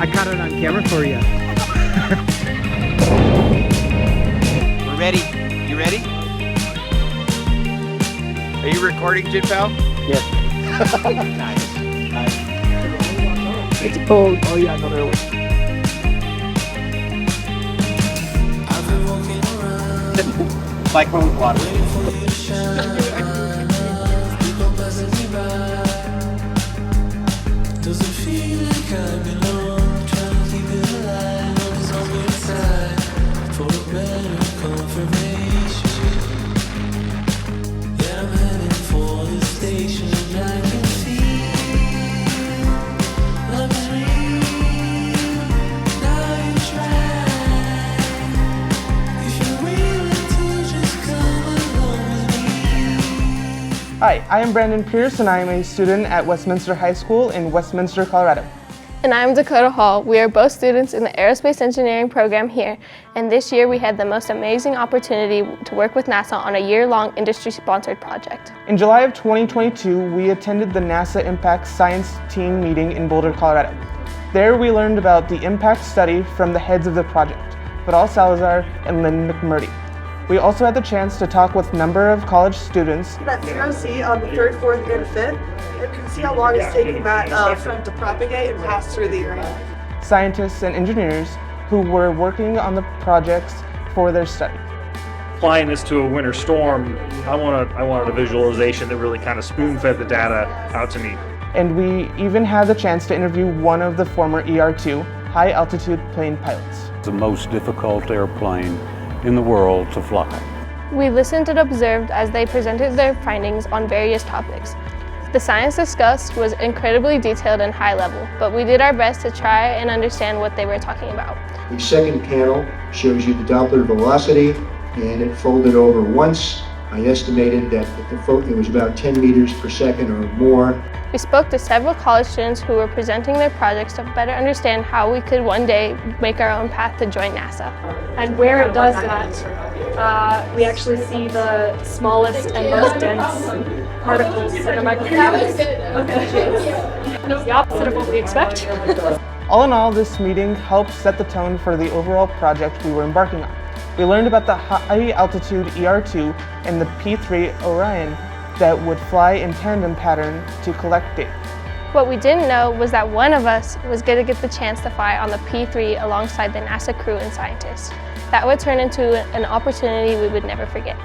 I caught it on camera for you. We're ready. You ready? Are you recording, Jin Pal? Yes. Nice. It's cold. Oh yeah, no, there was. Like home water. Does it feel like I belong? Trying to keep it alive, always on your side. For a better confirmation that I'm heading for the station. I can feel love is real. Now you try. If you're willing to just come along with me. Hi, I am Brandon Pierce and I am a student at Westminster High School in Westminster, Colorado. And I'm Dakota Hall. We are both students in the Aerospace Engineering program here, and this year we had the most amazing opportunity to work with NASA on a year-long industry-sponsored project. In July of 2022, we attended the NASA Impact Science Team meeting in Boulder, Colorado. There we learned about the impact study from the heads of the project, Vidal Salazar and Lynn McMurdy. We also had the chance to talk with a number of college students. That COC on the 3rd, 4th, and 5th, you can see how long it's taking that front to propagate and pass through the area. Scientists and engineers who were working on the projects for their study. Applying this to a winter storm, I wanted a visualization that really kind of spoon-fed the data out to me. And we even had the chance to interview one of the former ER-2 high altitude plane pilots. The most difficult airplane in the world to fly. We listened and observed as they presented their findings on various topics. The science discussed was incredibly detailed and high level, but we did our best to try and understand what they were talking about. The second panel shows you the Doppler velocity, and it folded over once. I estimated that it was about 10 meters per second or more. We spoke to several college students who were presenting their projects to better understand how we could one day make our own path to join NASA. And where it does that, we actually see the smallest and most dense particles in a microscope. The opposite of what we expect. All in all, this meeting helped set the tone for the overall project we were embarking on. We learned about the high-altitude ER-2 and the P-3 Orion that would fly in tandem pattern to collect data. What we didn't know was that one of us was going to get the chance to fly on the P-3 alongside the NASA crew and scientists. That would turn into an opportunity we would never forget.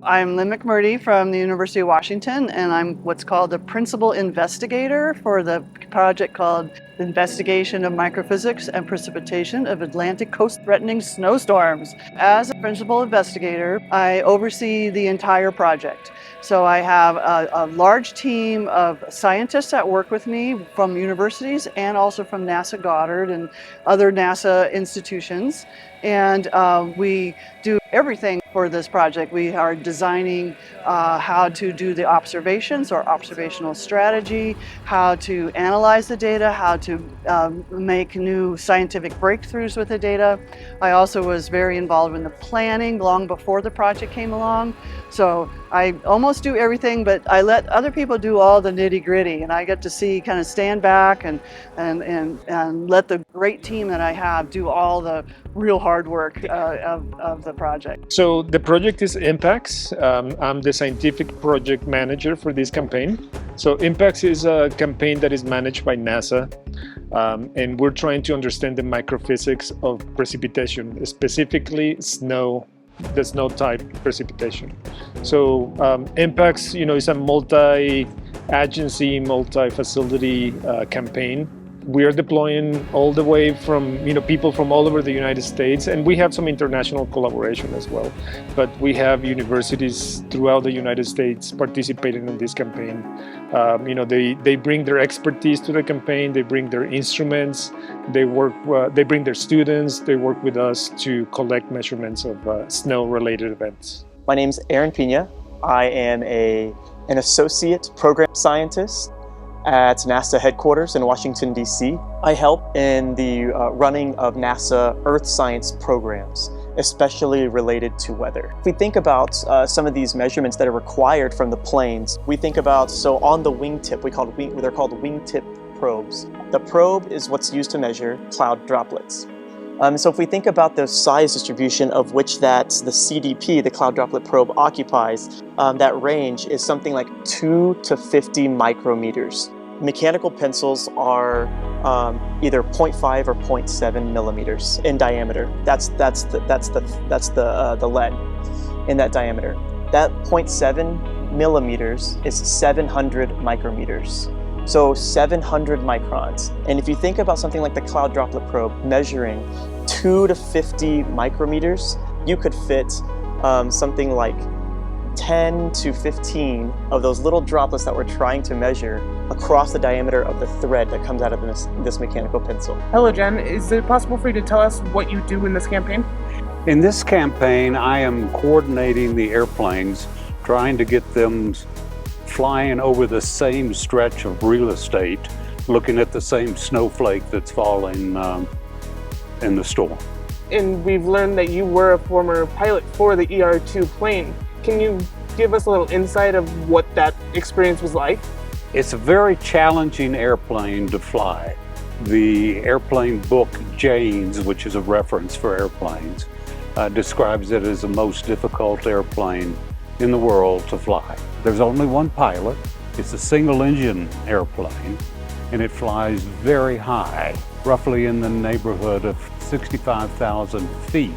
I'm Lynn McMurdy from the University of Washington, and I'm what's called the principal investigator for the project called the Investigation of Microphysics and Precipitation of Atlantic Coast Threatening Snowstorms. As a principal investigator, I oversee the entire project. So I have a large team of scientists that work with me from universities and also from NASA Goddard and other NASA institutions. And we do everything for this project. We are designing how to do the observations or observational strategy, how to analyze the data, how to make new scientific breakthroughs with the data. I also was very involved in the planning long before the project came along. So I almost do everything, but I let other people do all the nitty-gritty, and I get to see, kind of stand back and let the great team that I have do all the real hard work of the project. So the project is IMPACTS. I'm the scientific project manager for this campaign. So IMPACTS is a campaign that is managed by NASA, and we're trying to understand the microphysics of precipitation, specifically snow, the snow type precipitation. So IMPACTS, is a multi-agency, multi-facility campaign. We are deploying all the way from people from all over the United States, and we have some international collaboration as well. But we have universities throughout the United States participating in this campaign. They bring their expertise to the campaign. They bring their instruments. They bring their students. They work with us to collect measurements of snow-related events. My name's Aaron Pina. I am an associate program scientist at NASA headquarters in Washington, D.C. I help in the running of NASA Earth science programs. especially related to weather. If we think about some of these measurements that are required from the planes, we think about, so on the wingtip, they're called wingtip probes. The probe is what's used to measure cloud droplets. So if we think about the size distribution of which the CDP, the cloud droplet probe, occupies, that range is something like 2 to 50 micrometers. Mechanical pencils are either 0.5 or 0.7 millimeters in diameter. That's the lead in that diameter. That 0.7 millimeters is 700 micrometers. So 700 microns. And if you think about something like the cloud droplet probe measuring 2 to 50 micrometers, you could fit something like 10 to 15 of those little droplets that we're trying to measure across the diameter of the thread that comes out of this mechanical pencil. Hello, Jen. Is it possible for you to tell us what you do in this campaign? In this campaign, I am coordinating the airplanes, trying to get them flying over the same stretch of real estate, looking at the same snowflake that's falling in the storm. And we've learned that you were a former pilot for the ER-2 plane. Can you give us a little insight of what that experience was like? It's a very challenging airplane to fly. The airplane book Jane's, which is a reference for airplanes, describes it as the most difficult airplane in the world to fly. There's only one pilot. It's a single engine airplane, and it flies very high, roughly in the neighborhood of 65,000 feet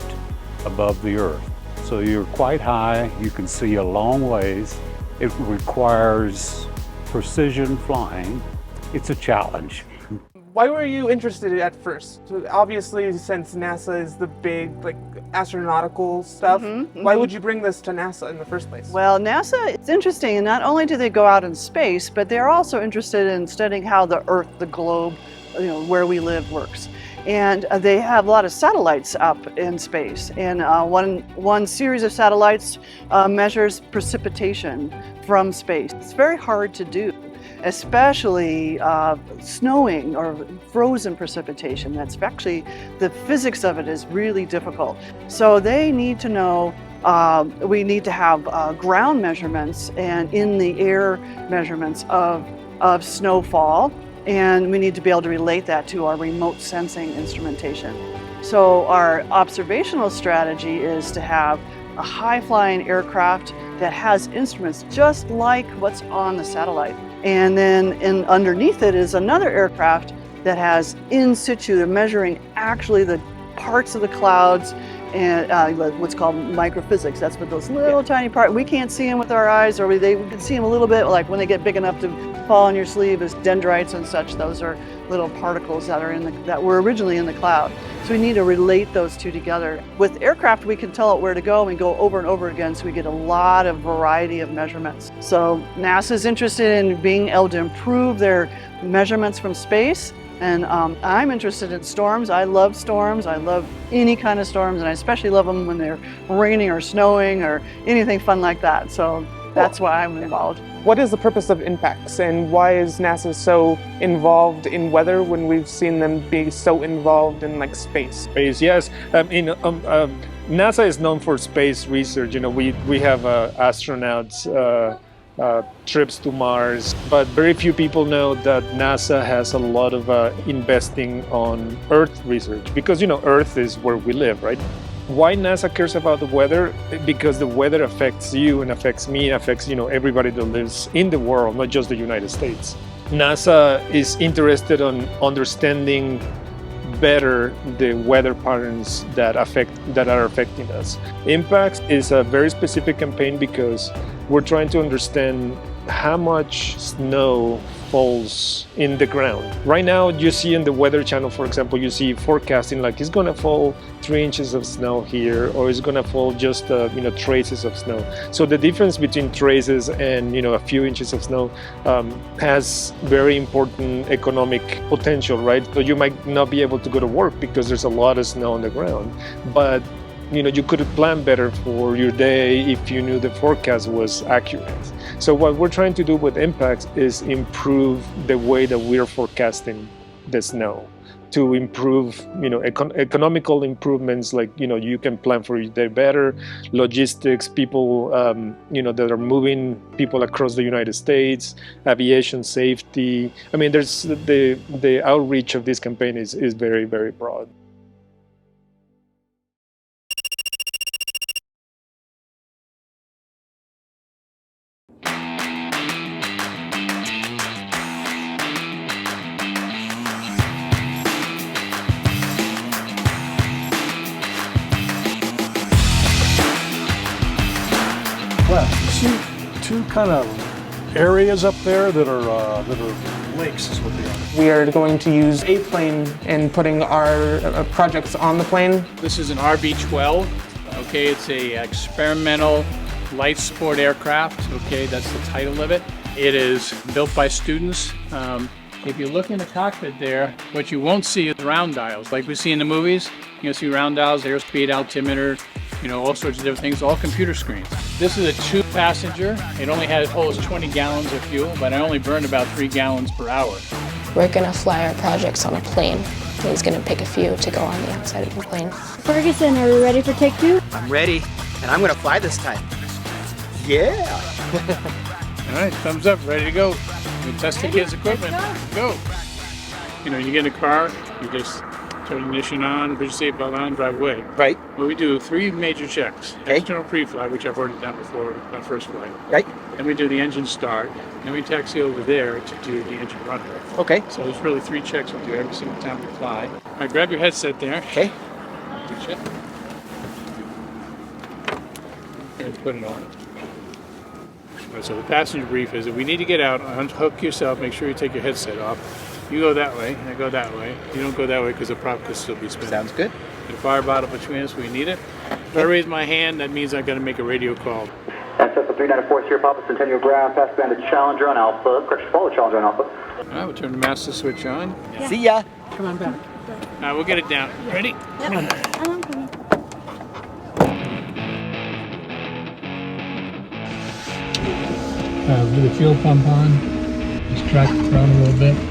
above the earth. So you're quite high, you can see a long ways. It requires precision flying. It's a challenge. Why were you interested at first? So obviously, since NASA is the big astronautical stuff, why would you bring this to NASA in the first place? Well, NASA, it's interesting, and not only do they go out in space, but they're also interested in studying how the Earth, the globe, where we live, works. And they have a lot of satellites up in space. And one series of satellites measures precipitation from space. It's very hard to do, especially snowing or frozen precipitation. That's actually, the physics of it is really difficult. So they need to know, we need to have ground measurements and in the air measurements of snowfall. And we need to be able to relate that to our remote sensing instrumentation. So our observational strategy is to have a high-flying aircraft that has instruments just like what's on the satellite. And then underneath it is another aircraft that has in situ, they're measuring actually the parts of the clouds and what's called microphysics. That's what those little tiny parts, we can't see them with our eyes, or we can see them a little bit, like when they get big enough to fall on your sleeve as dendrites and such. Those are little particles that are that were originally in the cloud. So we need to relate those two together. With aircraft, we can tell it where to go and go over and over again, so we get a lot of variety of measurements. So NASA's interested in being able to improve their measurements from space. And I'm interested in storms. I love storms. I love any kind of storms, and I especially love them when they're raining or snowing or anything fun like that. So that's why I'm involved. What is the purpose of impacts, and why is NASA so involved in weather when we've seen them be so involved in space? Space, yes. NASA is known for space research. We have astronauts. Trips to Mars, but very few people know that NASA has a lot of investing on Earth research, because Earth is where we live, right? Why NASA cares about the weather? Because the weather affects you and affects me, affects everybody that lives in the world, not just the United States. NASA is interested in understanding better the weather patterns that are affecting us. Impacts is a very specific campaign because we're trying to understand how much snow falls in the ground. Right now, you see in the Weather Channel, for example, you see forecasting like it's gonna fall 3 inches of snow here, or it's gonna fall just traces of snow. So the difference between traces and a few inches of snow has very important economic potential, right? So you might not be able to go to work because there's a lot of snow on the ground, but you could plan better for your day if you knew the forecast was accurate. So what we're trying to do with impacts is improve the way that we're forecasting the snow to improve, economical improvements, like, you can plan for there better, logistics, people, that are moving people across the United States, aviation safety. I mean, there's the outreach of this campaign is very, very broad. Well, you see two kind of areas up there that are lakes, is what they are. We are going to use a plane and putting our projects on the plane. This is an RB-12. Okay, it's a experimental light sport aircraft. Okay, that's the title of it. It is built by students. If you look in the cockpit there, what you won't see is round dials like we see in the movies. You'll see round dials, airspeed, altimeter, all sorts of different things, all computer screens. This is a 2-passenger. It only holds 20 gallons of fuel, but I only burned about 3 gallons per hour. We're going to fly our projects on a plane. He's going to pick a few to go on the outside of the plane. Ferguson, are we ready for take 2? I'm ready, and I'm gonna fly this time. Yeah! All right, thumbs up, ready to go. We test the kids' equipment. Go! You get in a car, you just turn the ignition on, put your seatbelt on, drive away. Right. Well, we do 3 major checks. Okay. External pre-flight, which I've already done before my first flight. Right. Then we do the engine start. Then we taxi over there to do the engine runway. Okay. So there's really 3 checks we do every single time we fly. All right, grab your headset there. Okay. Good. And put it on. All right, so the passenger brief is that we need to get out, unhook yourself, make sure you take your headset off. You go that way, and I go that way. You don't go that way because the prop could still be spinning. Sounds good. The fire bottle between us, we need it. If I raise my hand, that means I've got to make a radio call. Ancestor 394 Sierra Papa, Centennial Ground, pass band to Challenger on Alpha. Correction, follow Challenger on Alpha. All right, we'll turn the master switch on. Yeah. See ya. Come on back. All right, we'll get it down. Ready? Yep. Come on. With the fuel pump on, just track the throttle a little bit.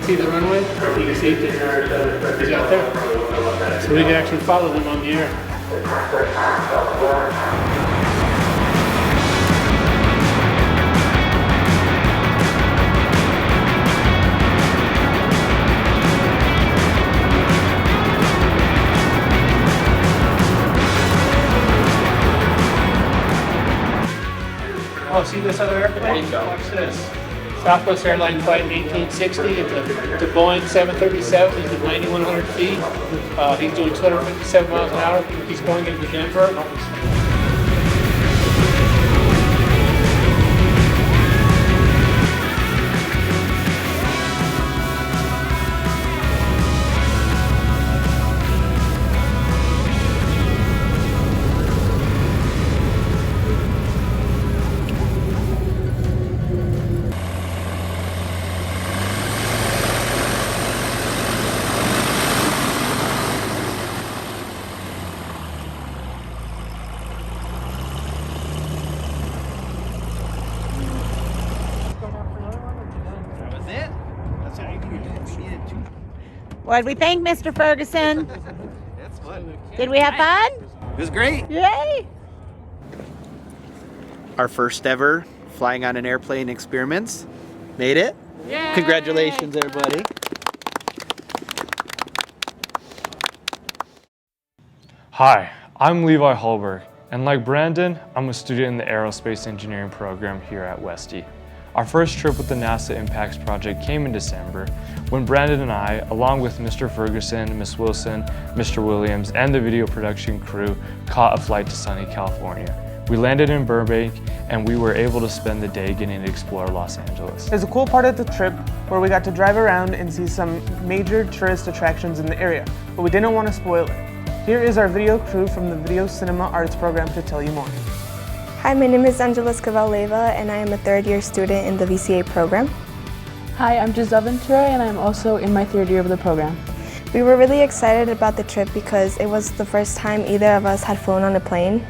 See the runway? You can see it out there. So we can actually follow them on the air. Oh, see this other airplane? Watch this. Southwest Airlines flight in 1860. It's a Boeing 737. He's at 9,100 feet. He's doing 257 miles an hour. He's going into Denver. What'd we think, Mr. Ferguson? That's fun. Did we have fun? It was great. Yay! Our first ever flying on an airplane experiments. Made it. Yay! Congratulations, everybody. Hi, I'm Levi Hallberg, and like Brandon, I'm a student in the aerospace engineering program here at Westy. Our first trip with the NASA Impacts project came in December when Brandon and I, along with Mr. Ferguson, Ms. Wilson, Mr. Williams, and the video production crew, caught a flight to sunny California. We landed in Burbank and we were able to spend the day getting to explore Los Angeles. There's a cool part of the trip where we got to drive around and see some major tourist attractions in the area, but we didn't want to spoil it. Here is our video crew from the Video Cinema Arts program to tell you more. Hi, my name is Angeliska Valeva and I am a third-year student in the VCA program. Hi, I'm Giselle Ventura and I'm also in my third year of the program. We were really excited about the trip because it was the first time either of us had flown on a plane.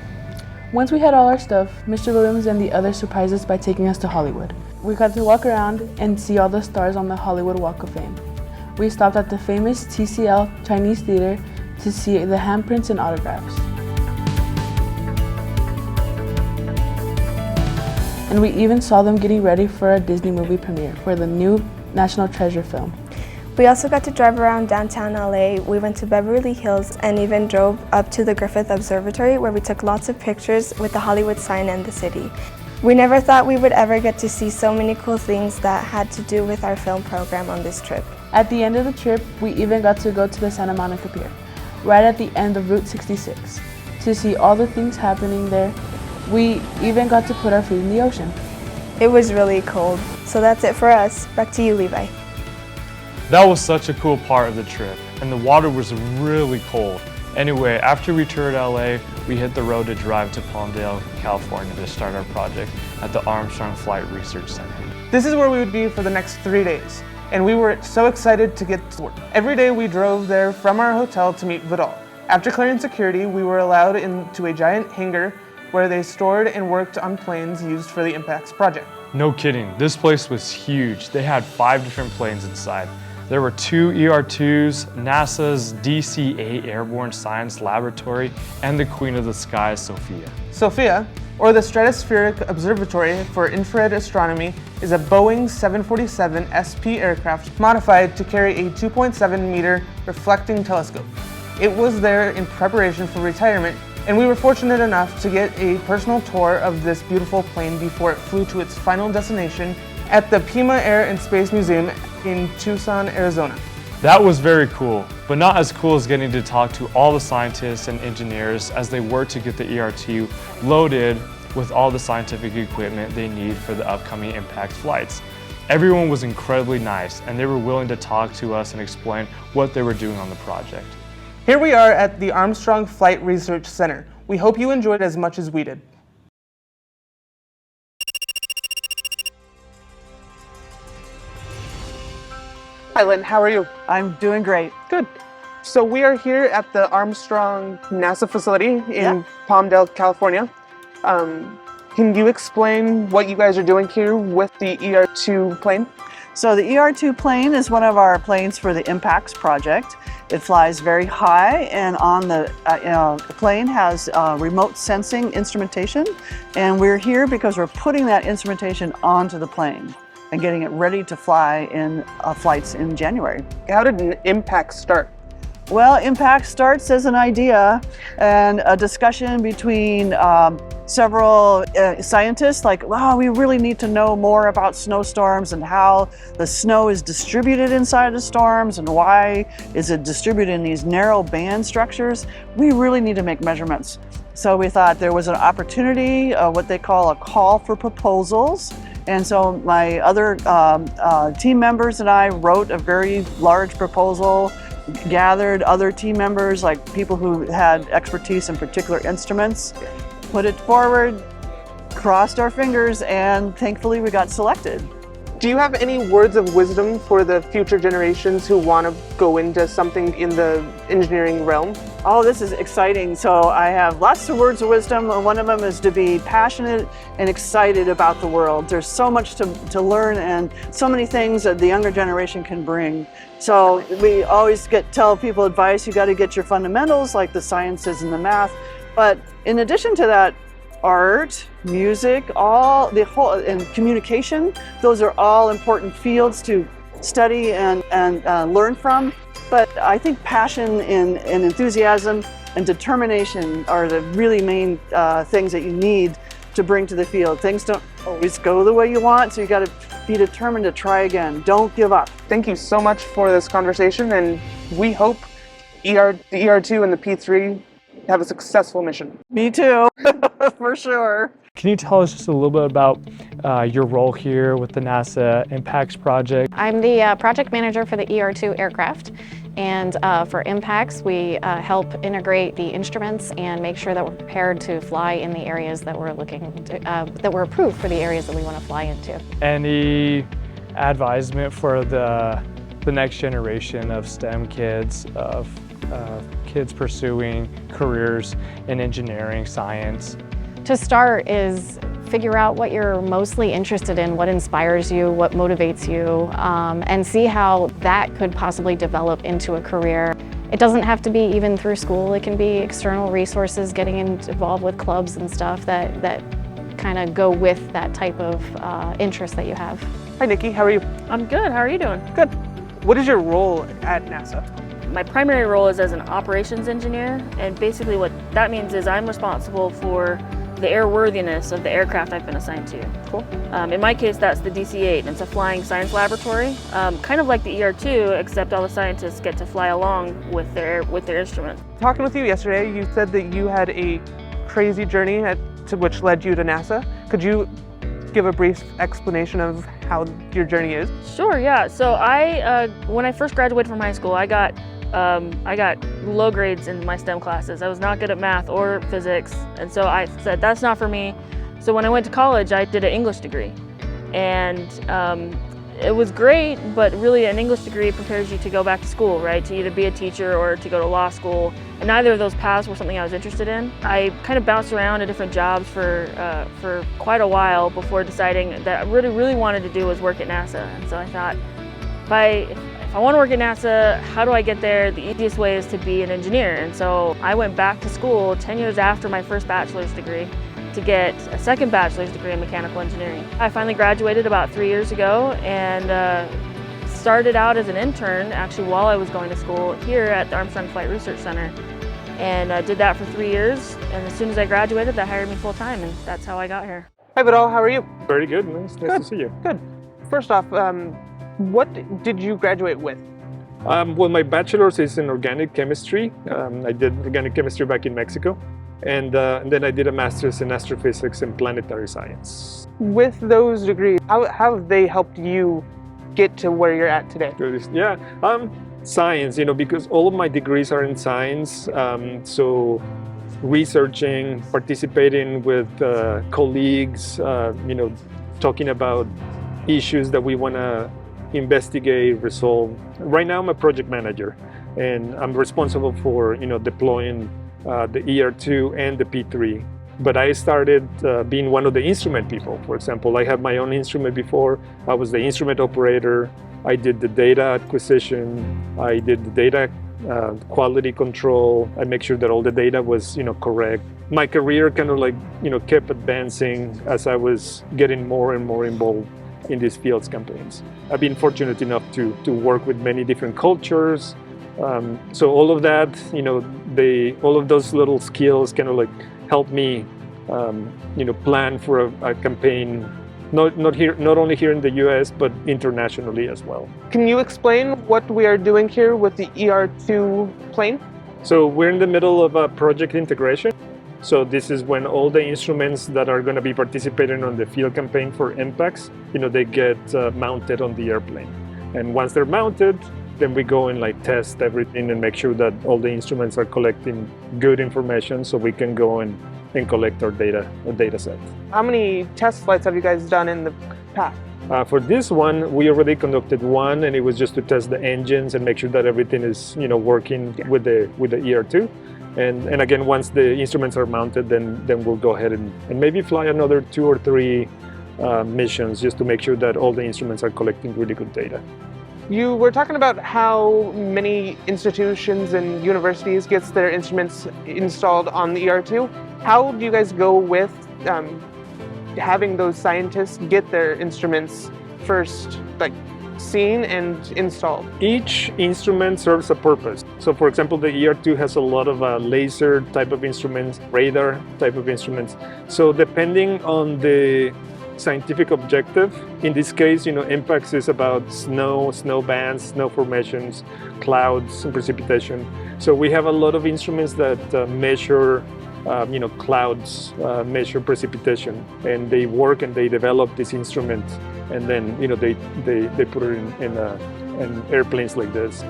Once we had all our stuff, Mr. Williams and the others surprised us by taking us to Hollywood. We got to walk around and see all the stars on the Hollywood Walk of Fame. We stopped at the famous TCL Chinese Theater to see the handprints and autographs. And we even saw them getting ready for a Disney movie premiere for the new National Treasure film. We also got to drive around downtown LA. We went to Beverly Hills and even drove up to the Griffith Observatory where we took lots of pictures with the Hollywood sign and the city. We never thought we would ever get to see so many cool things that had to do with our film program on this trip. At the end of the trip, we even got to go to the Santa Monica Pier, right at the end of Route 66, to see all the things happening there. We even got to put our feet in the ocean. It was really cold. So that's it for us. Back to you, Levi. That was such a cool part of the trip, and the water was really cold. Anyway, after we toured LA, we hit the road to drive to Palmdale, California to start our project at the Armstrong Flight Research Center. This is where we would be for the next 3 days, and we were so excited to get to work. Every day we drove there from our hotel to meet Vidal. After clearing security, we were allowed into a giant hangar where they stored and worked on planes used for the Impacts project. No kidding, this place was huge. They had 5 different planes inside. There were 2 ER-2s, NASA's DC-8 Airborne Science Laboratory, and the Queen of the Skies, Sophia. Sophia, or the Stratospheric Observatory for Infrared Astronomy, is a Boeing 747 SP aircraft modified to carry a 2.7-meter reflecting telescope. It was there in preparation for retirement, and we were fortunate enough to get a personal tour of this beautiful plane before it flew to its final destination at the Pima Air and Space Museum in Tucson, Arizona. That was very cool, but not as cool as getting to talk to all the scientists and engineers as they work to get the ER-2 loaded with all the scientific equipment they need for the upcoming Impact flights. Everyone was incredibly nice, and they were willing to talk to us and explain what they were doing on the project. Here we are at the Armstrong Flight Research Center. We hope you enjoyed as much as we did. Hi Lynn, how are you? I'm doing great. Good. So we are here at the Armstrong NASA facility in Palmdale, California. Can you explain what you guys are doing here with the ER-2 plane? So the ER-2 plane is one of our planes for the Impacts project. It flies very high, and on the plane has remote sensing instrumentation, and we're here because we're putting that instrumentation onto the plane and getting it ready to fly in flights in January. How did Impact start? Well, Impact starts as an idea and a discussion between several scientists, like, wow, we really need to know more about snowstorms and how the snow is distributed inside the storms and why is it distributed in these narrow band structures. We really need to make measurements. So we thought there was an opportunity, what they call a call for proposals. And so my other team members and I wrote a very large proposal, gathered other team members, like people who had expertise in particular instruments, put it forward, crossed our fingers, and thankfully we got selected. Do you have any words of wisdom for the future generations who want to go into something in the engineering realm? Oh, this is exciting. So I have lots of words of wisdom. One of them is to be passionate and excited about the world. There's so much to learn and so many things that the younger generation can bring. So we always tell people advice, you got to get your fundamentals like the sciences and the math. But in addition to that, art, music, and communication, those are all important fields to study and learn from. But I think passion and enthusiasm and determination are the really main things that you need to bring to the field. Things don't always go the way you want, so you got to be determined to try again. Don't give up. Thank you so much for this conversation, and we hope the ER2 and the P3 have a successful mission. Me too, for sure. Can you tell us just a little bit about your role here with the NASA Impacts project? I'm the project manager for the ER2 aircraft, and for Impacts we help integrate the instruments and make sure that we're prepared to fly in the areas that we're that we're approved for the areas that we want to fly into. Any advisement for the next generation of STEM kids, of kids pursuing careers in engineering, science? To start is figure out what you're mostly interested in, what inspires you, what motivates you, and see how that could possibly develop into a career. It doesn't have to be even through school. It can be external resources, getting involved with clubs and stuff that kind of go with that type of interest that you have. Hi Nikki, how are you? I'm good, how are you doing? Good. What is your role at NASA? My primary role is as an operations engineer, and basically what that means is I'm responsible for the airworthiness of the aircraft I've been assigned to. Cool. In my case, that's the DC-8, and it's a flying science laboratory, kind of like the ER2, except all the scientists get to fly along with their instruments. Talking with you yesterday, you said that you had a crazy journey which led you to NASA. Could you give a brief explanation of how your journey is? Sure, yeah. So when I first graduated from high school, I got low grades in my STEM classes. I was not good at math or physics, and so I said, that's not for me. So when I went to college, I did an English degree. And it was great, but really an English degree prepares you to go back to school, right? To either be a teacher or to go to law school. And neither of those paths were something I was interested in. I kind of bounced around to different jobs for quite a while before deciding that I really wanted to do was work at NASA. And so I thought, if I want to work at NASA, how do I get there? The easiest way is to be an engineer. And so I went back to school 10 years after my first bachelor's degree to get a second bachelor's degree in mechanical engineering. I finally graduated about 3 years ago and started out as an intern actually while I was going to school here at the Armstrong Flight Research Center. And did that for 3 years. And as soon as I graduated, they hired me full time, and that's how I got here. Hi Vidal, how are you? Very good, nice to see you. Good. First off, what did you graduate with? Well, my bachelor's is in organic chemistry. I did organic chemistry back in Mexico. And then I did a master's in astrophysics and planetary science. With those degrees, how have they helped you get to where you're at today? Yeah, science, because all of my degrees are in science. So researching, participating with colleagues, talking about issues that we want to investigate, resolve. Right now I'm a project manager, and I'm responsible for deploying the ER2 and the P3. But I started being one of the instrument people. For example, I had my own instrument before. I was the instrument operator. I did the data acquisition. I did the data quality control. I make sure that all the data was correct. My career kind of kept advancing as I was getting more and more involved in these fields campaigns. I've been fortunate enough to work with many different cultures. So all of that, all of those little skills kind of help me, plan for a campaign, not only here in the U.S. but internationally as well. Can you explain what we are doing here with the ER2 plane? So we're in the middle of a project integration. So this is when all the instruments that are going to be participating on the field campaign for impacts, they get mounted on the airplane. And once they're mounted, then we go and test everything and make sure that all the instruments are collecting good information so we can go and collect our data set. How many test flights have you guys done in the past? For this one, we already conducted one, and it was just to test the engines and make sure that everything is working with the ER2. And again, once the instruments are mounted, then we'll go ahead and maybe fly another 2 or 3 missions just to make sure that all the instruments are collecting really good data. You were talking about how many institutions and universities gets their instruments installed on the ER2. How do you guys go with having those scientists get their instruments first seen and installed? Each instrument serves a purpose. So for example, the ER2 has a lot of laser type of instruments, radar type of instruments. So depending on the scientific objective, in this case, impacts is about snow bands, snow formations, clouds, and precipitation. So we have a lot of instruments that measure clouds, measure precipitation, and they work and they develop this instrument, and then they put it in airplanes like this.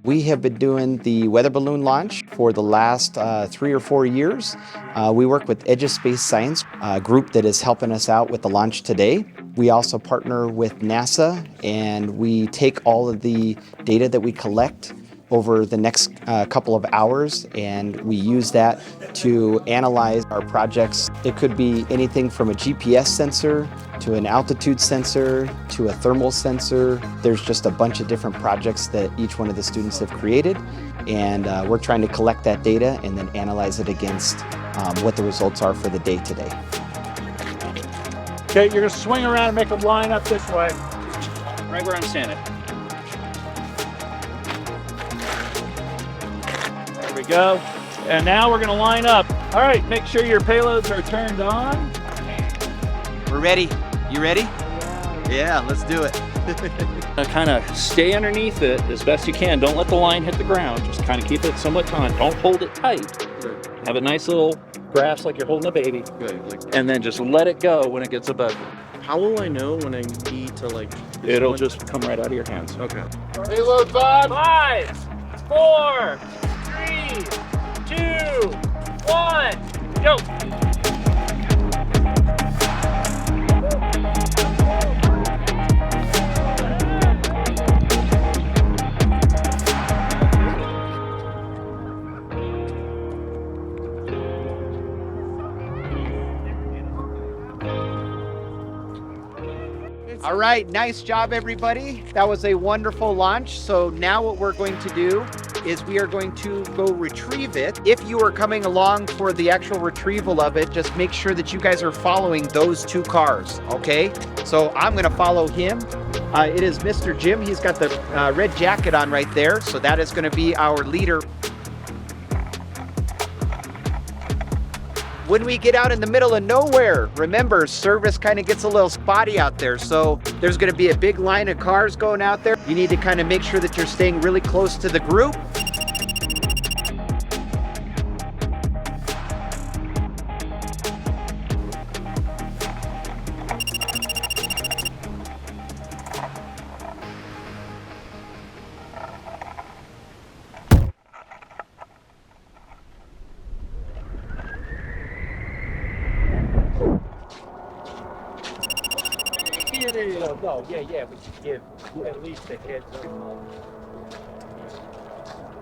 We have been doing the weather balloon launch for the last 3 or 4 years. We work with Edge of Space Science, a group that is helping us out with the launch today. We also partner with NASA, and we take all of the data that we collect over the next couple of hours, and we use that to analyze our projects. It could be anything from a GPS sensor to an altitude sensor to a thermal sensor. There's just a bunch of different projects that each one of the students have created, and we're trying to collect that data and then analyze it against what the results are for the day today. Okay, you're gonna swing around and make a line up this way. Right where I'm standing. There we go. And now we're gonna line up. All right, make sure your payloads are turned on. We're ready. You ready? Yeah, let's do it. Kind of stay underneath it as best you can. Don't let the line hit the ground. Just kind of keep it somewhat taut. Don't hold it tight. Have a nice little grasp like you're holding a baby. Good. And then just let it go when it gets above you. How will I know when I need to It'll just come right out of your hands. Okay. Payload on. 5, 4, 3, 2, 1, go. All right, nice job, everybody. That was a wonderful launch. So now what we're going to do is we are going to go retrieve it. If you are coming along for the actual retrieval of it, just make sure that you guys are following those 2 cars, okay? So I'm gonna follow him. It is Mr. Jim. He's got the red jacket on right there. So that is gonna be our leader. When we get out in the middle of nowhere, remember, service kind of gets a little spotty out there. So there's gonna be a big line of cars going out there. You need to kind of make sure that you're staying really close to the group. No, yeah, we should give at least a heads up.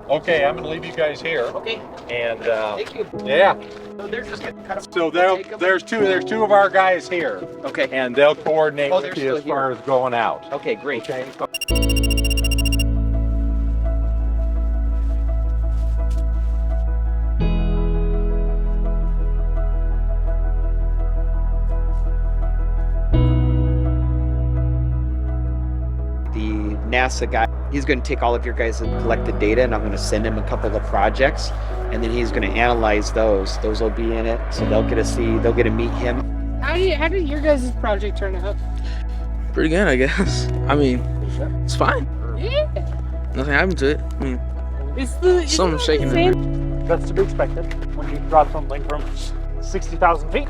Okay, I'm gonna leave you guys here. Okay. And thank you. Yeah. So they're just gonna cut up. So there's two of our guys here. Okay. And they'll coordinate Oh, with they're you still as far as going out. Okay, great. Okay. NASA guy, he's going to take all of your guys' collected data, and I'm going to send him a couple of projects, and then he's going to analyze those. Those will be in it, so they'll get to meet him. How did your guys' project turn out? Pretty good, I guess. I mean, it's fine. Yeah. Nothing happened to it. I mean, something shaking in there. That's to be expected when you drop something from 60,000 feet.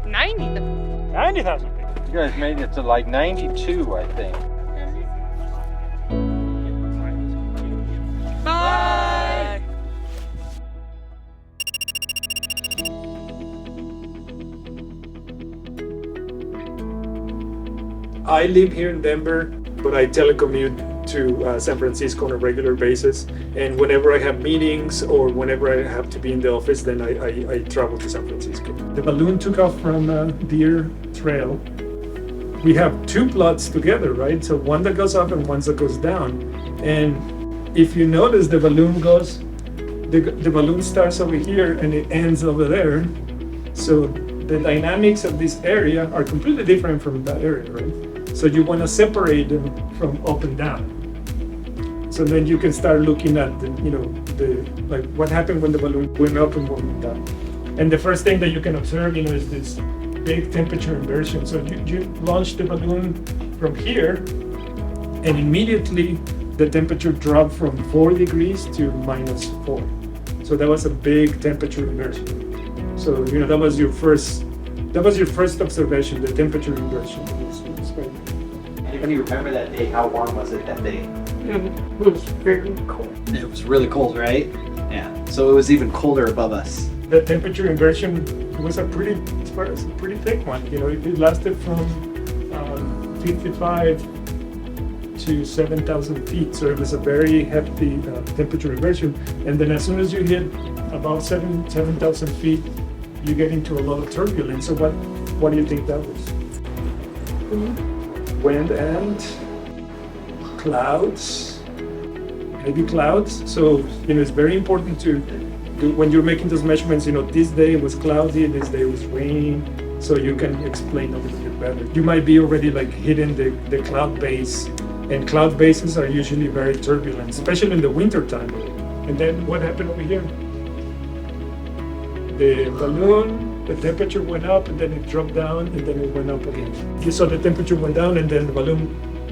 90,000 feet. You guys made it to like 92, I think. Bye. I live here in Denver, but I telecommute to San Francisco on a regular basis. And whenever I have meetings or whenever I have to be in the office, then I travel to San Francisco. The balloon took off from Deer Trail. We have 2 plots together, right? So one that goes up and one that goes down. And if you notice, the balloon goes, the balloon starts over here and it ends over there. So the dynamics of this area are completely different from that area, right? So you want to separate them from up and down. So then you can start looking at like what happened when the balloon went up and went down. And the first thing that you can observe, is this big temperature inversion. So you launch the balloon from here, and immediately the temperature dropped from 4 degrees to -4. So that was a big temperature inversion. So that was your first observation, the temperature inversion. It was great. Anybody remember that day? How warm was it that day? It was very cold. It was really cold, right? Yeah. So it was even colder above us. The temperature inversion was a pretty thick one. It lasted from 55 to 7,000 feet. So it was a very hefty temperature inversion. And then as soon as you hit about 7,000 feet, you get into a lot of turbulence. So what do you think that was? Wind and clouds. Maybe clouds. So it's very important to do, when you're making those measurements, this day it was cloudy, this day it was rain, so you can explain a little bit better. You might be already like hitting the cloud base, and cloud bases are usually very turbulent, especially in the winter time. And then what happened over here? The balloon, the temperature went up, and then it dropped down, and then it went up again. You saw the temperature went down, and then the balloon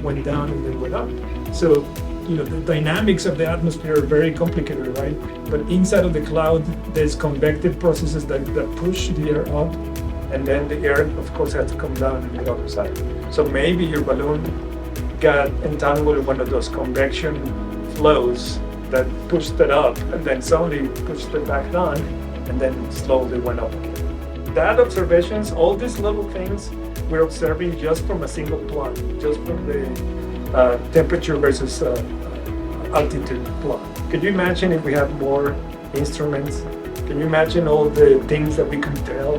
went down, and then went up. So the dynamics of the atmosphere are very complicated, right? But inside of the cloud, there's convective processes that push the air up, and then the air, of course, has to come down on the other side. So maybe your balloon got entangled in one of those convection flows that pushed it up, and then suddenly pushed it back down, and then slowly went up again. That observations, all these little things, we're observing just from a single plot, just from the temperature versus altitude plot. Could you imagine if we had more instruments? Can you imagine all the things that we could tell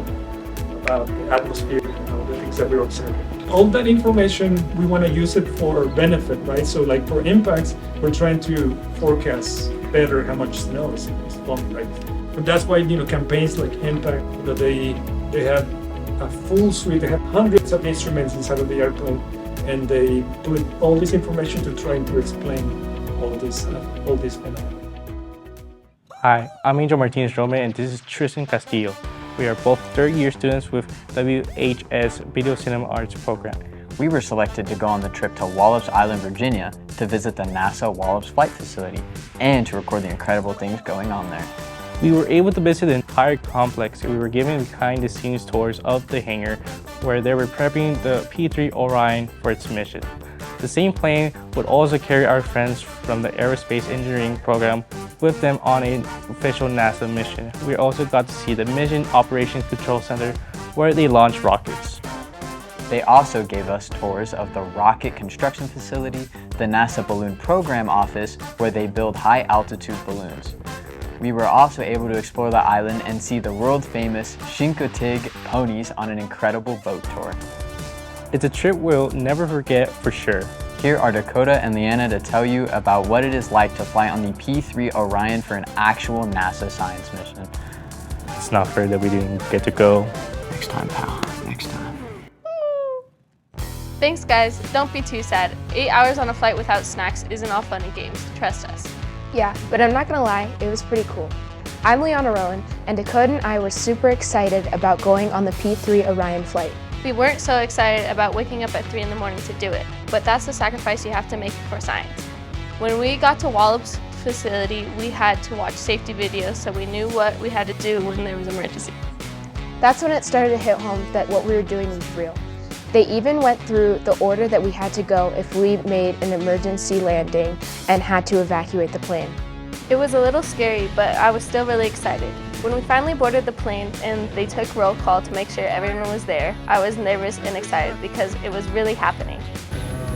about the atmosphere and all the things that we're observing? All that information, we want to use it for benefit, right? So like for impacts, we're trying to forecast better how much snow is falling, right? But that's why, campaigns like Impact, they have a full suite, they have hundreds of instruments inside of the airplane, and they put all this information to try to explain all this phenomena. Hi, I'm Angel Martinez-Rome, and this is Tristan Castillo. We are both third-year students with WHS Video Cinema Arts program. We were selected to go on the trip to Wallops Island, Virginia to visit the NASA Wallops Flight Facility and to record the incredible things going on there. We were able to visit the entire complex, and we were given behind-the-scenes tours of the hangar where they were prepping the P-3 Orion for its mission. The same plane would also carry our friends from the Aerospace Engineering program with them on an official NASA mission. We also got to see the Mission Operations Control Center where they launch rockets. They also gave us tours of the Rocket Construction Facility, the NASA Balloon Program Office, where they build high-altitude balloons. We were also able to explore the island and see the world-famous Chincoteague ponies on an incredible boat tour. It's a trip we'll never forget for sure. Here are Dakota and Leanna to tell you about what it is like to fly on the P-3 Orion for an actual NASA science mission. It's not fair that we didn't get to go. Next time, pal. Next time. Thanks, guys. Don't be too sad. 8 hours on a flight without snacks isn't all fun and games. Trust us. Yeah, but I'm not gonna lie, it was pretty cool. I'm Leanna Rowan, and Dakota and I were super excited about going on the P-3 Orion flight. We weren't so excited about waking up at 3 in the morning to do it, but that's the sacrifice you have to make for science. When we got to Wallops facility, we had to watch safety videos so we knew what we had to do when there was an emergency. That's when it started to hit home that what we were doing was real. They even went through the order that we had to go if we made an emergency landing and had to evacuate the plane. It was a little scary, but I was still really excited. When we finally boarded the plane and they took roll call to make sure everyone was there, I was nervous and excited because it was really happening.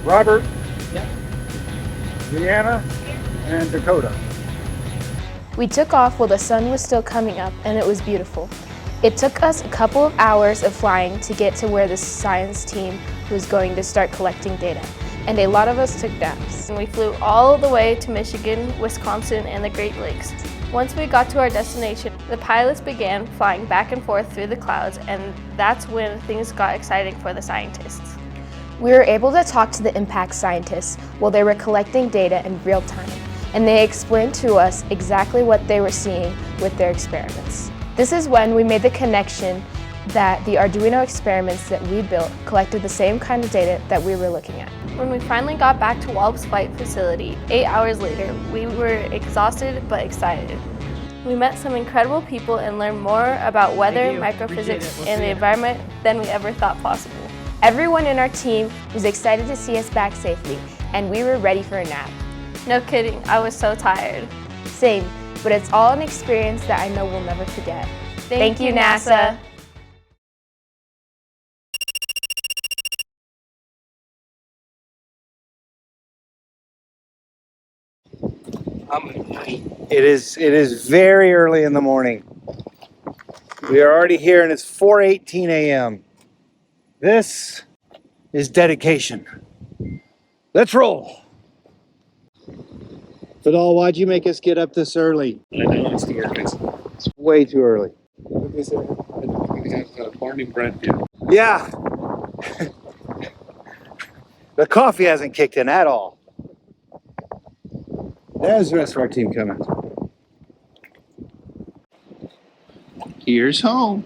Robert, Leanna, and Dakota. We took off while the sun was still coming up, and it was beautiful. It took us a couple of hours of flying to get to where the science team was going to start collecting data, and a lot of us took naps. And we flew all the way to Michigan, Wisconsin, and the Great Lakes. Once we got to our destination, the pilots began flying back and forth through the clouds, and that's when things got exciting for the scientists. We were able to talk to the impact scientists while they were collecting data in real time, and they explained to us exactly what they were seeing with their experiments. This is when we made the connection that the Arduino experiments that we built collected the same kind of data that we were looking at. When we finally got back to Walp's flight facility, 8 hours later, we were exhausted but excited. We met some incredible people and learned more about weather, microphysics, and the environment than we ever thought possible. Everyone in our team was excited to see us back safely, and we were ready for a nap. No kidding, I was so tired. Same, but it's all an experience that I know we'll never forget. Thank you, NASA. It is very early in the morning. We are already here and it's 4:18 a.m. This is dedication. Let's roll. Fidel, why'd you make us get up this early? I know it's too early. It's way too early. We have morning bread here. Yeah. The coffee hasn't kicked in at all. There's the rest of our team coming. Here's home.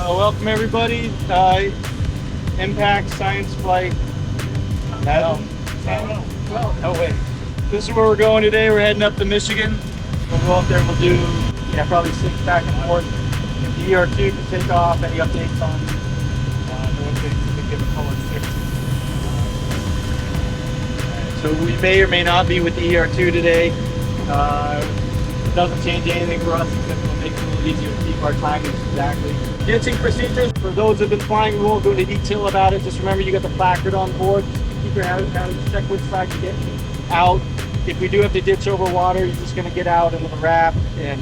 Welcome everybody. Impact Science Flight. No way. This is where we're going today. We're heading up to Michigan. We'll go up there. We'll do probably 6 back and forth. The ER2 can take off. Any updates on those things we can give a call at 6. So we may or may not be with the ER2 today. It doesn't change anything for us except it'll make it a little easier to keep our timings exactly. Ditching procedures, for those who have been flying, we won't go into detail about it. Just remember you got the placard on board. Keep your hand out, check which side you get out. If we do have to ditch over water, you're just going to get out into the raft. And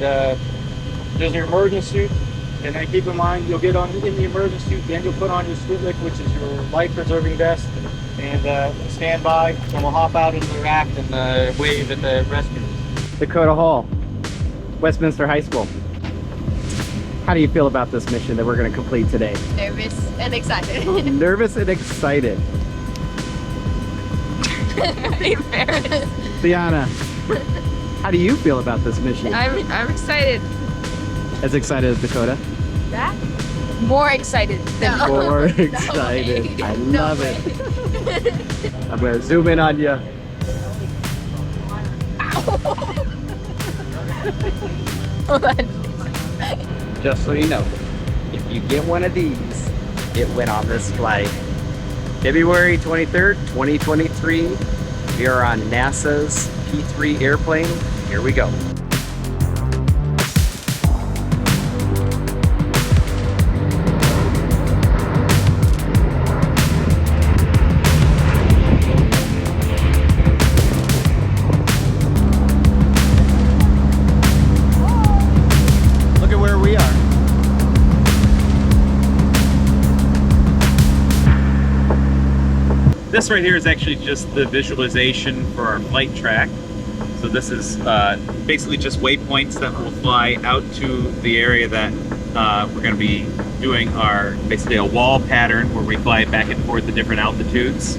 there's your immersion suit. And then keep in mind, you'll get on in the immersion suit, then you'll put on your Switlick, which is your life-preserving vest. And stand by, and we'll hop out into the raft and wave at the rescue. Dakota Hall, Westminster High School. How do you feel about this mission that we're going to complete today? Nervous and excited. Nervous and excited. Embarrassed. Diana, how do you feel about this mission? I'm excited. As excited as Dakota? That? More excited than More excited. I love it. I'm going to zoom in on you. Hold on. Just so you know, if you get one of these, it went on this flight. February 23rd, 2023, we are on NASA's P3 airplane. Here we go. This right here is actually just the visualization for our flight track. So this is basically just waypoints that will fly out to the area that we're going to be doing our basically a wall pattern where we fly back and forth at different altitudes.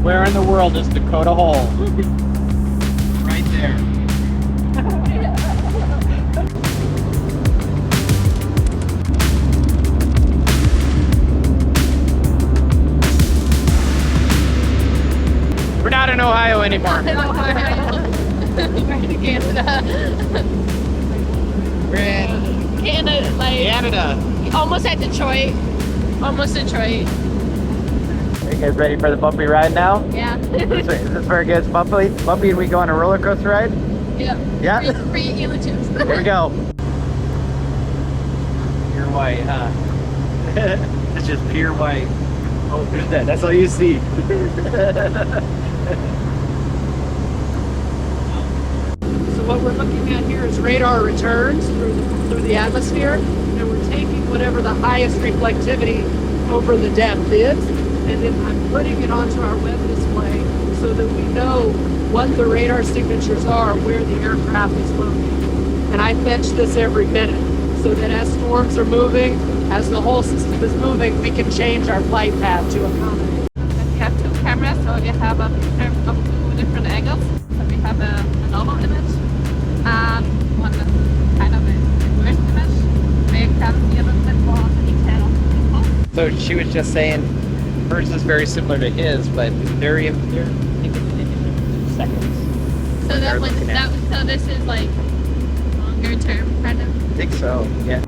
Where in the world is Dakota Hall? Right there. Ohio anymore. We're in Canada. We're in Canada, like Canada. almost at Detroit. Almost Detroit. Are you guys ready for the bumpy ride now? Yeah. Is this where it gets bumpy? Bumpy and we go on a roller coaster ride? Yep. Yeah? Free Gila chips. Here we go. Pure white, huh? It's just pure white. Oh, there's that. That's all you see. So what we're looking at here is radar returns through the atmosphere, and we're taking whatever the highest reflectivity over the depth is, and then I'm putting it onto our web display so that we know what the radar signatures are, where the aircraft is located. And I fetch this every minute, so that as storms are moving, as the whole system is moving, we can change our flight path to accommodate. We have two cameras, so we have a picture of two different angles. So we have a normal image and one that's kind of a reverse image. We can see a little bit more of the detail of the people. So she was just saying hers is very similar to his, but they're in seconds. So that was so this is like longer term kind of. I think so, yeah.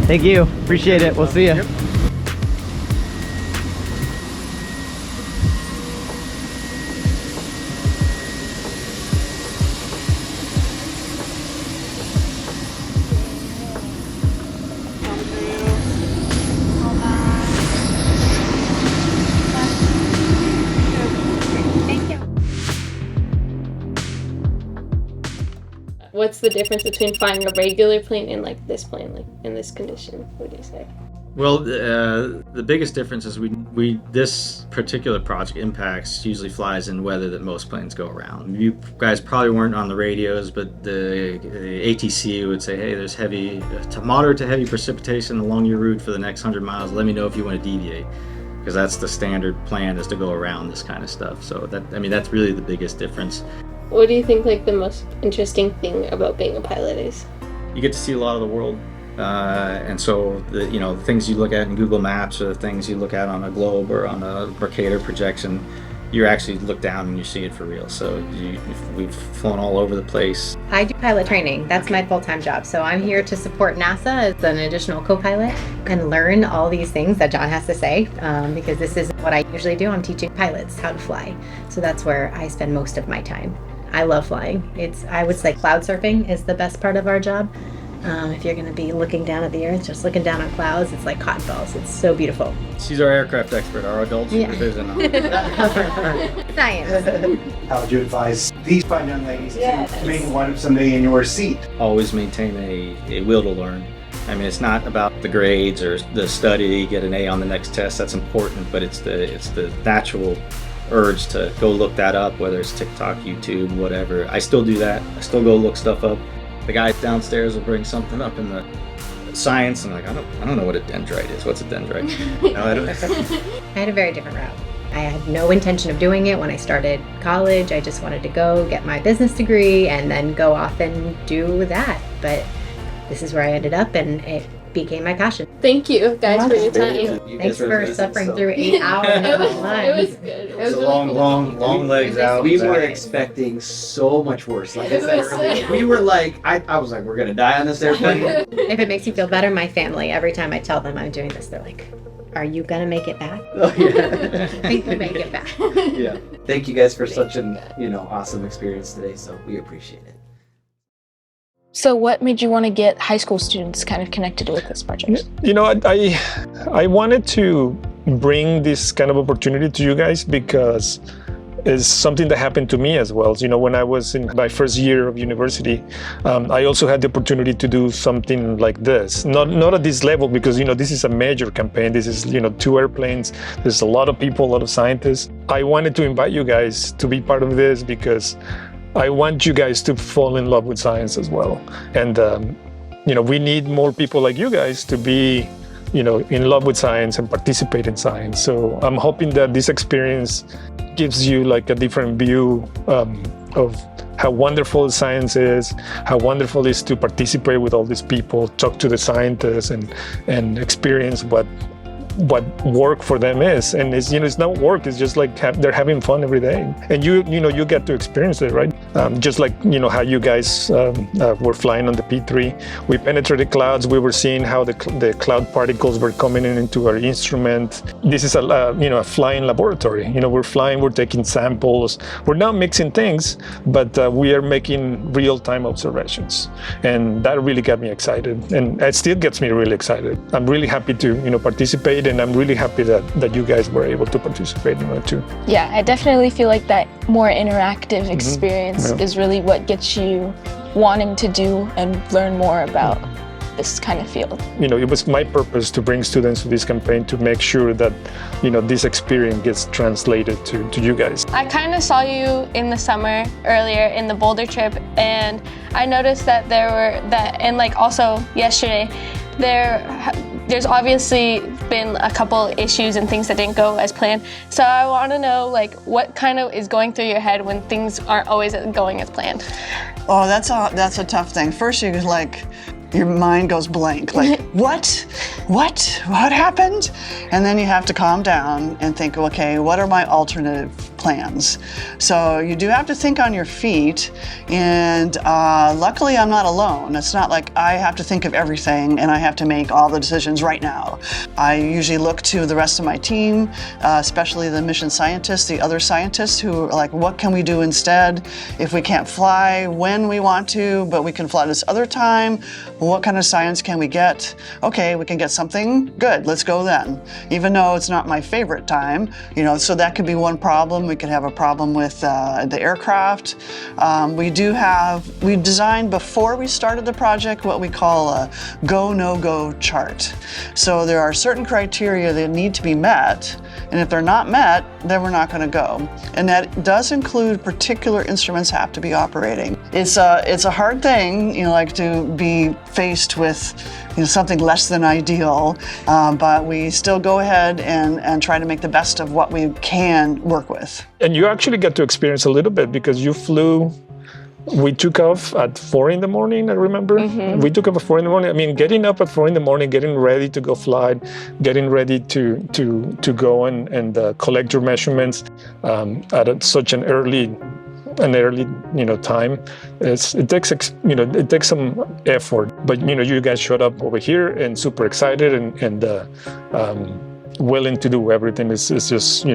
Thank you. Appreciate it. We'll see you. Yep. What's the difference between flying a regular plane and like this plane, like in this condition? What do you say? Well, the biggest difference is this particular project, Impacts, usually flies in weather that most planes go around. You guys probably weren't on the radios, but the ATC would say, hey, there's moderate to heavy precipitation along your route for the next 100 miles. Let me know if you want to deviate, because that's the standard plan, is to go around this kind of stuff. So that's really the biggest difference. What do you think like the most interesting thing about being a pilot is? You get to see a lot of the world. And so the things you look at in Google Maps or the things you look at on a globe or on a Mercator projection, you actually look down and you see it for real. So we've flown all over the place. I do pilot training. That's my full-time job. So I'm here to support NASA as an additional co-pilot and learn all these things that John has to say, because this is what I usually do. I'm teaching pilots how to fly. So that's where I spend most of my time. I love flying. I would say cloud surfing is the best part of our job. If you're going to be looking down at the earth, just looking down on clouds, it's like cotton balls. It's so beautiful. She's our aircraft expert, our adult supervision. Science. How would you advise these fine young ladies to maybe wind up someday in your seat? Always maintain a will to learn. I mean, it's not about the grades or the study, get an A on the next test. That's important, but it's the natural urge to go look that up, whether it's TikTok, YouTube, whatever. I still do that. I still go look stuff up. The guy downstairs will bring something up in the science, and I'm like, I don't know what a dendrite is. What's a dendrite? No, I don't. I had a very different route. I had no intention of doing it when I started college. I just wanted to go get my business degree and then go off and do that. But this is where I ended up, and it became my passion. Thank you guys for your time. Thanks for suffering through 8 hours. It was good. It was really long legs out. We were expecting so much worse. Like I said earlier, we were like, I was like, we're gonna die on this airplane. If it makes you feel better, my family, every time I tell them I'm doing this, they're like, are you gonna make it back? Oh yeah. I think we make it back. Yeah. Thank you guys for such an awesome experience today. So we appreciate it. So what made you want to get high school students kind of connected with this project? You know, I wanted to bring this kind of opportunity to you guys because it's something that happened to me as well. You know, when I was in my first year of university, I also had the opportunity to do something like this. Not at this level, because, this is a major campaign. This is, 2 airplanes. There's a lot of people, a lot of scientists. I wanted to invite you guys to be part of this because I want you guys to fall in love with science as well. And, we need more people like you guys to be, in love with science and participate in science. So I'm hoping that this experience gives you like a different view of how wonderful science is, how wonderful it is to participate with all these people, talk to the scientists, and experience what work for them is. And it's, it's not work, it's just like they're having fun every day, and you get to experience it, right? Just like how you guys were flying on the P3. We penetrated clouds. We were seeing how the cloud particles were coming into our instrument. This is a flying laboratory. We're flying, we're taking samples, we're not mixing things, but we are making real-time observations, and that really got me excited, and it still gets me really excited. I'm really happy to participate, and I'm really happy that you guys were able to participate in it too. Yeah, I definitely feel like that more interactive experience is really what gets you wanting to do and learn more about this kind of field. It was my purpose to bring students to this campaign to make sure that this experience gets translated to you guys. I kind of saw you in the summer earlier in the Boulder trip, and I noticed that and like also yesterday, there's obviously been a couple issues and things that didn't go as planned. So I want to know, like, what kind of is going through your head when things aren't always going as planned? Oh, that's a tough thing. First, your mind goes blank, like, what happened? And then you have to calm down and think, okay, what are my alternative plans? So you do have to think on your feet, and luckily I'm not alone. It's not like I have to think of everything and I have to make all the decisions right now. I usually look to the rest of my team, especially the mission scientists, the other scientists who are like, what can we do instead? If we can't fly when we want to, but we can fly this other time, what kind of science can we get? Okay, we can get something good, let's go then. Even though it's not my favorite time, so that could be one problem. We could have a problem with the aircraft. We designed before we started the project what we call a go, no go chart. So there are certain criteria that need to be met, and if they're not met, then we're not going to go. And that does include particular instruments have to be operating. It's a hard thing, like to be faced with something less than ideal, but we still go ahead and try to make the best of what we can work with. And you actually get to experience a little bit because you flew. We took off at 4 in the morning, I remember. We took off at 4 in the morning. I mean, getting up at 4 in the morning, getting ready to go fly, getting ready to go and collect your measurements at such an early time. It takes some effort. But you guys showed up over here and super excited and willing to do everything. It's just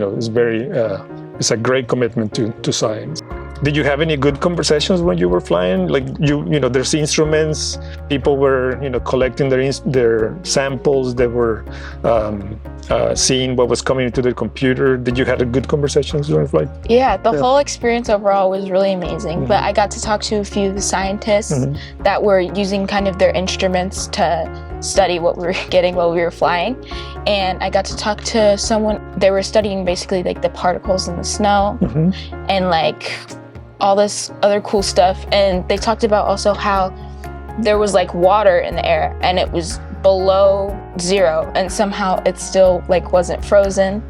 it's a great commitment to science. Did you have any good conversations when you were flying? Like there's instruments, people were collecting their samples, they were seeing what was coming into their computer. Did you have good conversations during flight? Yeah, the whole experience overall was really amazing. But I got to talk to a few of the scientists that were using kind of their instruments to study what we were getting while we were flying. And I got to talk to someone, they were studying basically like the particles in the snow and like all this other cool stuff. And they talked about also how there was like water in the air and it was below zero and somehow it still like wasn't frozen.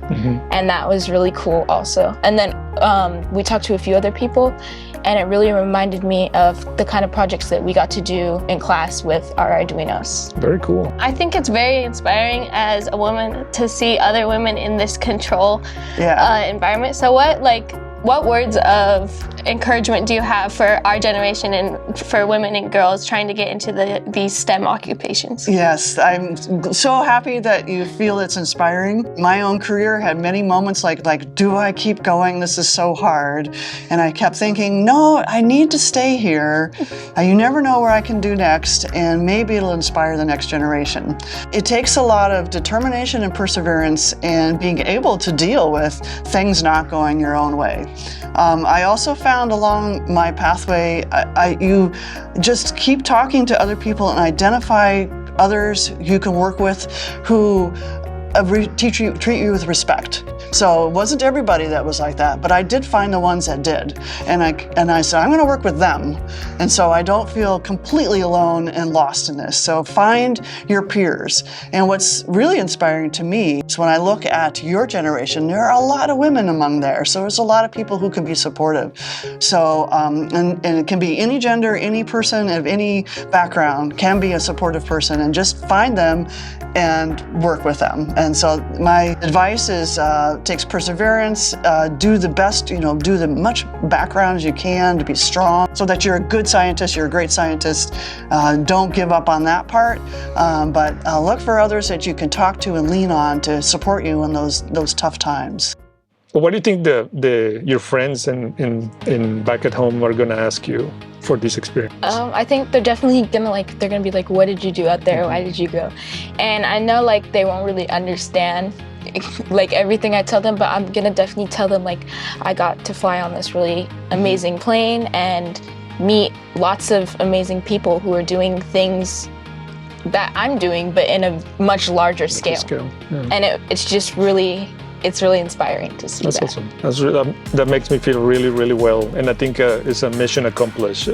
And that was really cool also. And then we talked to a few other people, and it really reminded me of the kind of projects that we got to do in class with our Arduinos. Very cool. I think it's very inspiring as a woman to see other women in this control environment. So what words of encouragement do you have for our generation and for women and girls trying to get into these STEM occupations? Yes, I'm so happy that you feel it's inspiring. My own career had many moments like, do I keep going? This is so hard. And I kept thinking, no, I need to stay here. You never know where I can do next, and maybe it'll inspire the next generation. It takes a lot of determination and perseverance and being able to deal with things not going your own way. I also found along my pathway, you just keep talking to other people and identify others you can work with who treat you with respect. So it wasn't everybody that was like that, but I did find the ones that did. And I said, I'm gonna work with them. And so I don't feel completely alone and lost in this. So find your peers. And what's really inspiring to me is when I look at your generation, there are a lot of women among there. So there's a lot of people who can be supportive. So, and it can be any gender, any person of any background can be a supportive person, and just find them and work with them. And so my advice is takes perseverance, do the best, do the much background as you can to be strong so that you're a good scientist, you're a great scientist. Don't give up on that part, but look for others that you can talk to and lean on to support you in those tough times. What do you think your friends in back at home are going to ask you for this experience? I think they're definitely they're gonna be like, what did you do out there? Why did you go? And I know they won't really understand everything I tell them, but I'm gonna definitely tell them I got to fly on this really amazing plane and meet lots of amazing people who are doing things that I'm doing, but in a much larger scale. Yeah. And it's really inspiring to see That's that. awesome. That makes me feel really, really well. And I think it's a mission accomplished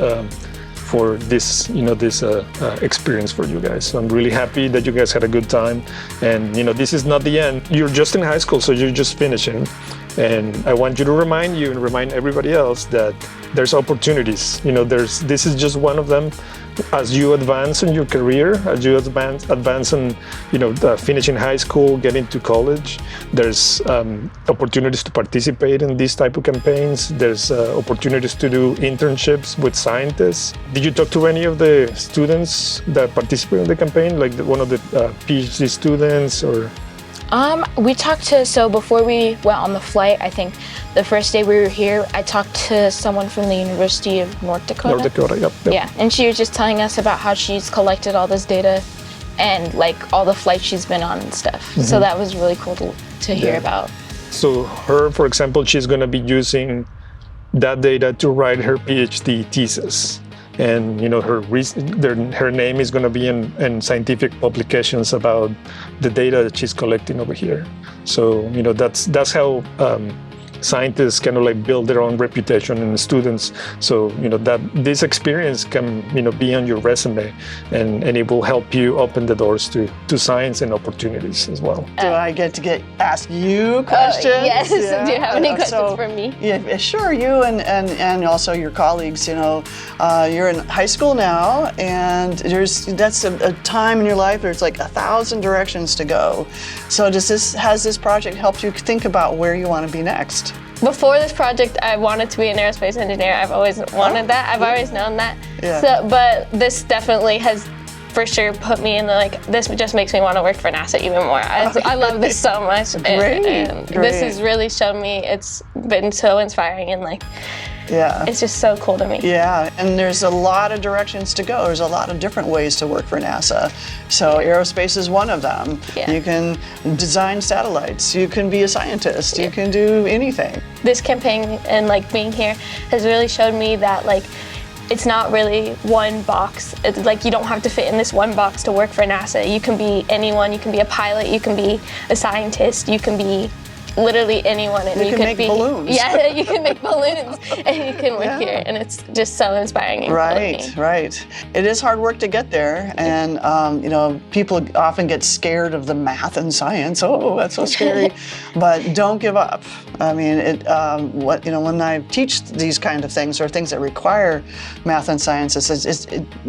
for this, this experience for you guys. So I'm really happy that you guys had a good time. And, this is not the end. You're just in high school, so you're just finishing. And I want you to remind everybody else that there's opportunities. This is just one of them. As you advance in your career, as you advance in, finishing high school, getting to college, there's opportunities to participate in these type of campaigns. There's opportunities to do internships with scientists. Did you talk to any of the students that participate in the campaign, like one of the PhD students or? We talked so before we went on the flight, I think the first day we were here, I talked to someone from the University of North Dakota. North Dakota, yep. Yeah, and she was just telling us about how she's collected all this data and all the flights she's been on and stuff. Mm-hmm. So that was really cool to hear about. So her, for example, she's going to be using that data to write her PhD thesis. And her name is going to be in scientific publications about the data that she's collecting over here. So that's how scientists kind of build their own reputation in the students. So that this experience can be on your resume, and it will help you open the doors to science and opportunities as well. Do I get to ask you questions? Yes. Yeah. Do you have any questions for me? Yeah, sure. You and also your colleagues. You're in high school now, and that's a time in your life where it's 1,000 directions to go. So has this project helped you think about where you want to be next? Before this project, I wanted to be an aerospace engineer. I've always wanted that. I've always known that. Yeah. So, but this definitely has for sure put me in this just makes me want to work for NASA even more. I love this so much. Great. And this has really shown me, it's been so inspiring and yeah, it's just so cool to me. Yeah, and there's a lot of directions to go. There's a lot of different ways to work for NASA. So aerospace is one of them. Yeah. You can design satellites. You can be a scientist. You can do anything. This campaign and being here has really showed me that it's not really one box. It's you don't have to fit in this one box to work for NASA. You can be anyone. You can be a pilot. You can be a scientist. You can be literally anyone, and you can make balloons. Yeah, you can make balloons, and you can work here, and it's just so inspiring. And Right. It is hard work to get there, and people often get scared of the math and science. Oh, that's so scary, but don't give up. I mean, when I teach these kind of things or things that require math and science,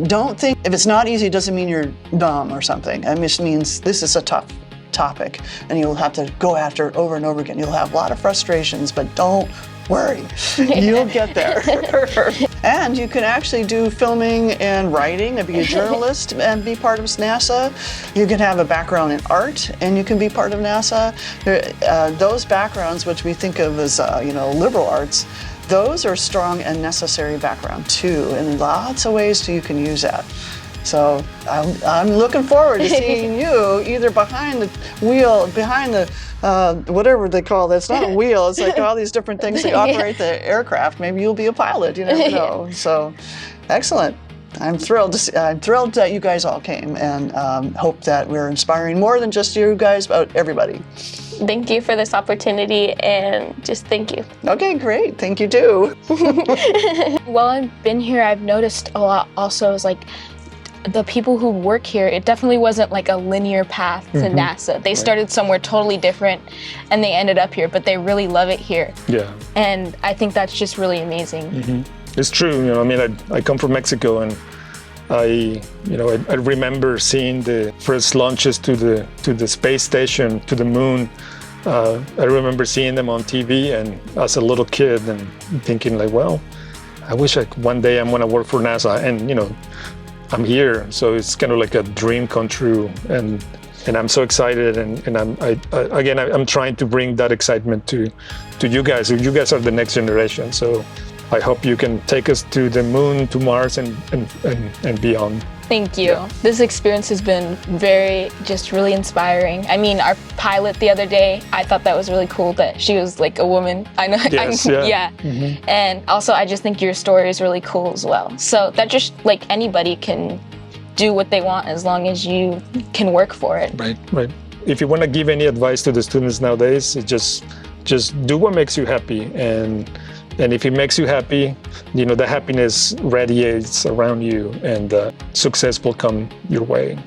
don't think if it's not easy, it doesn't mean you're dumb or something. It just means this is a tough topic, and you'll have to go after it over and over again. You'll have a lot of frustrations, but don't worry, you'll get there. And you can actually do filming and writing and be a journalist and be part of NASA. You can have a background in art and you can be part of NASA. Those backgrounds, which we think of as liberal arts, those are strong and necessary background too, and lots of ways you can use that. So I'm looking forward to seeing you either behind the wheel, behind the whatever they call that. It's not a wheel. It's all these different things that operate the aircraft. Maybe you'll be a pilot. You never know. So, excellent. I'm thrilled that you guys all came, and hope that we're inspiring more than just you guys, but everybody. Thank you for this opportunity and just thank you. Okay, great. Thank you too. While I've been here, I've noticed a lot also is like the people who work here, it definitely wasn't like a linear path to NASA. They started somewhere totally different and they ended up here, but they really love it here. Yeah. And I think that's just really amazing. It's true, you know, I mean, I come from Mexico and I remember seeing the first launches to the space station, to the moon. I remember seeing them on TV and as a little kid and thinking like, well, I wish one day I'm gonna work for NASA, and you know, I'm here, so it's kind of like a dream come true, and I'm so excited, and I'm trying to bring that excitement to you guys. You guys are the next generation, so I hope you can take us to the moon, to Mars, and beyond. Thank you. Yeah. This experience has been just really inspiring. I mean, our pilot the other day, I thought that was really cool that she was like a woman. I know. Yes, yeah. And also, I just think your story is really cool as well. So that just like anybody can do what they want as long as you can work for it. Right. If you want to give any advice to the students nowadays, it's just do what makes you happy, and if it makes you happy, you know, the happiness radiates around you and success will come your way.